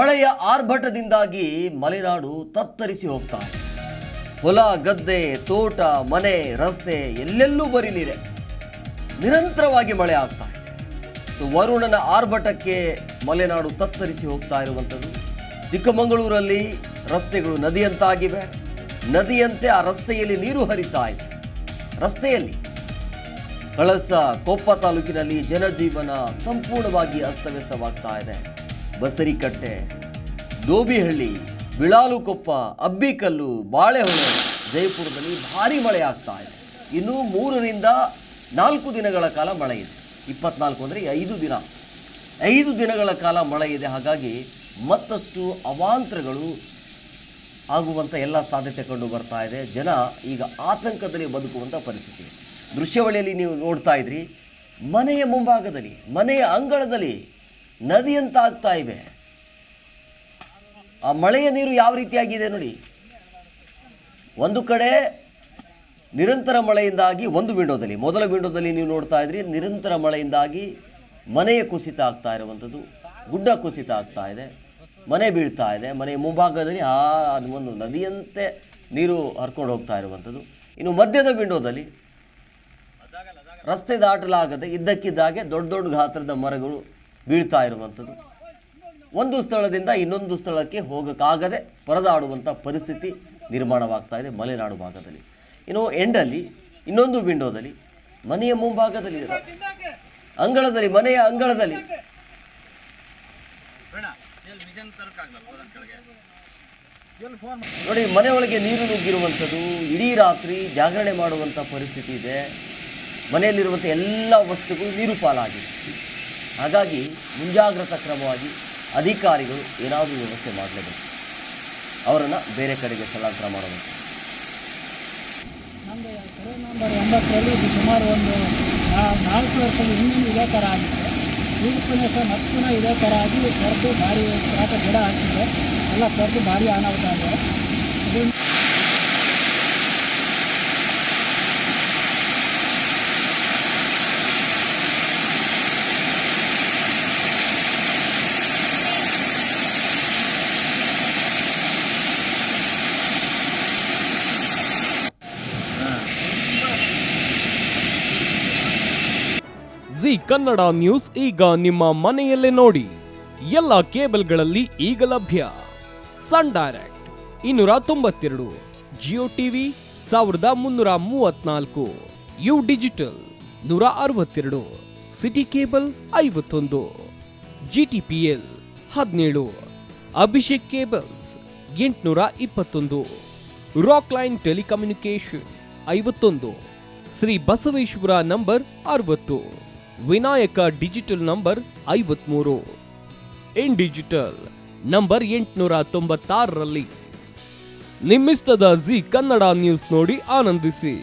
ಮಳೆಯ ಆರ್ಭಟದಿಂದಾಗಿ ಮಲೆನಾಡು ತತ್ತರಿಸಿ ಹೋಗ್ತಾ ಇದೆ. ಹೊಲ ಗದ್ದೆ ತೋಟ ಮನೆ ರಸ್ತೆ ಎಲ್ಲೆಲ್ಲೂ ಬರೀ ನೀರೆ. ನಿರಂತರವಾಗಿ ಮಳೆ ಆಗ್ತಾ ಇದೆ. ವರುಣನ ಆರ್ಭಟಕ್ಕೆ ಮಲೆನಾಡು ತತ್ತರಿಸಿ ಹೋಗ್ತಾ ಇರುವಂಥದ್ದು. ಚಿಕ್ಕಮಗಳೂರಲ್ಲಿ ರಸ್ತೆಗಳು ನದಿಯಂತಾಗಿವೆ. ನದಿಯಂತೆ ಆ ರಸ್ತೆಯಲ್ಲಿ ನೀರು ಹರಿತಾ ಇದೆ. ರಸ್ತೆಯಲ್ಲಿ ಕಳಸ ಕೊಪ್ಪ ತಾಲೂಕಿನಲ್ಲಿ ಜನಜೀವನ ಸಂಪೂರ್ಣವಾಗಿ ಅಸ್ತವ್ಯಸ್ತವಾಗ್ತಾ ಇದೆ. ಬಸರಿಕಟ್ಟೆ, ದೋಬಿಹಳ್ಳಿ, ಬಿಳಾಲುಕೊಪ್ಪ, ಅಬ್ಬಿಕಲ್ಲು, ಬಾಳೆಹೊಳೆ, ಜಯಪುರದಲ್ಲಿ ಭಾರಿ ಮಳೆ ಆಗ್ತಾ ಇದೆ. ಇನ್ನು 3 ರಿಂದ 4 ದಿನಗಳ ಕಾಲ ಮಳೆ ಇದೆ. 24 ಅಂದರೆ 5 ದಿನಗಳ ಕಾಲ ಮಳೆ ಇದೆ. ಹಾಗಾಗಿ ಮತ್ತಷ್ಟು ಅವಾಂತರಗಳು ಆಗುವಂಥ ಎಲ್ಲ ಸಾಧ್ಯತೆ ಕಂಡು ಬರ್ತಾ ಇದೆ. ಜನ ಈಗ ಆತಂಕದಲ್ಲಿ ಬದುಕುವಂಥ ಪರಿಸ್ಥಿತಿ. ದೃಶ್ಯಾವಳಿಯಲ್ಲಿ ನೀವು ನೋಡ್ತಾ ಇದ್ರಿ, ಮನೆಯ ಮುಂಭಾಗದಲ್ಲಿ, ಮನೆಯ ಅಂಗಳದಲ್ಲಿ ನದಿಯಂತ ಆಗ್ತಾ ಇವೆ. ಆ ಮಳೆಯ ನೀರು ಯಾವ ರೀತಿಯಾಗಿದೆ ನೋಡಿ. ಒಂದು ಕಡೆ ನಿರಂತರ ಮಳೆಯಿಂದಾಗಿ ಒಂದು ವಿಂಡೋದಲ್ಲಿ, ಮೊದಲ ವಿಂಡೋದಲ್ಲಿ ನೀವು ನೋಡ್ತಾ ಇದ್ರಿ, ನಿರಂತರ ಮಳೆಯಿಂದಾಗಿ ಮನೆಯ ಕುಸಿತ ಆಗ್ತಾ ಇರುವಂಥದ್ದು, ಗುಡ್ಡ ಕುಸಿತ ಆಗ್ತಾ ಇದೆ, ಮನೆ ಬೀಳ್ತಾ ಇದೆ. ಮನೆಯ ಮುಂಭಾಗದಲ್ಲಿ ಅದು ಒಂದು ನದಿಯಂತೆ ನೀರು ಹರ್ಕೊಂಡು ಹೋಗ್ತಾ ಇರುವಂಥದ್ದು. ಇನ್ನು ಮಧ್ಯದ ವಿಂಡೋದಲ್ಲಿ ರಸ್ತೆ ದಾಟಲಾಗದೆ ಇದ್ದಕ್ಕಿದ್ದಾಗೆ ದೊಡ್ಡ ದೊಡ್ಡ ಗಾತ್ರದ ಮರಗಳು ಬೀಳ್ತಾ ಇರುವಂಥದ್ದು. ಒಂದು ಸ್ಥಳದಿಂದ ಇನ್ನೊಂದು ಸ್ಥಳಕ್ಕೆ ಹೋಗೋಕ್ಕಾಗದೆ ಪರದಾಡುವಂಥ ಪರಿಸ್ಥಿತಿ ನಿರ್ಮಾಣವಾಗ್ತಾ ಇದೆ ಮಲೆನಾಡು ಭಾಗದಲ್ಲಿ. ಇನ್ನು ಎಂಡಲ್ಲಿ ಇನ್ನೊಂದು ವಿಂಡೋದಲ್ಲಿ ಮನೆಯ ಮುಂಭಾಗದಲ್ಲಿ, ಅಂಗಳದಲ್ಲಿ, ಮನೆಯ ಅಂಗಳದಲ್ಲಿ ನೋಡಿ ಮನೆಯೊಳಗೆ ನೀರು ನುಗ್ಗಿರುವಂಥದ್ದು. ಇಡೀ ರಾತ್ರಿ ಜಾಗರಣೆ ಮಾಡುವಂಥ ಪರಿಸ್ಥಿತಿ ಇದೆ. ಮನೆಯಲ್ಲಿರುವಂಥ ಎಲ್ಲ ವಸ್ತುಗಳು ನೀರು ಪಾಲಾಗಿದೆ. ಹಾಗಾಗಿ ಮುಂಜಾಗ್ರತಾ ಕ್ರಮವಾಗಿ ಅಧಿಕಾರಿಗಳು ಏನಾದರೂ ವ್ಯವಸ್ಥೆ ಮಾಡಲೇಬೇಕು. ಅವರನ್ನು ಬೇರೆ ಕಡೆಗೆ ಸ್ಥಳಾಂತರ ಮಾಡಬೇಕು. ನಮ್ಮದು ಸರ್ವೆ ನಂಬರ್ 80ರಲ್ಲಿ ಇದು ಸುಮಾರು ಒಂದು 4 ವರ್ಷದ ಹಿಂದಿನ ಇದೇ ಥರ ಆಗಿದೆ. ಈಗ ಪುನಃ ಇದೇ ಥರ ಆಗಿ ಕರೆದು ಭಾರಿ ಗಿಡ ಹಾಕಿದೆ, ಎಲ್ಲ ಕರೆದು ಭಾರಿ ಅನಾಹುತ ಇದೆ. ಜಿ ಕನ್ನಡ ನ್ಯೂಸ್ ಈಗ ನಿಮ್ಮ ಮನೆಯಲ್ಲೇ ನೋಡಿ. ಎಲ್ಲ ಕೇಬಲ್ಗಳಲ್ಲಿ ಈಗ ಲಭ್ಯ. Sun Direct 292, Jio TV 1334, U digital 162, city cable 51, GTPL 17, Abhishek cables 821, rock line telecommunication 51, Shri Basaveshwara number 60, Vinayaka digital number 53, in digital number 896ರಲ್ಲಿ. ನಿಮ್ಮಿಷ್ಟದ ಜಿ ಕನ್ನಡ ನ್ಯೂಸ್ ನೋಡಿ ಆನಂದಿಸಿ.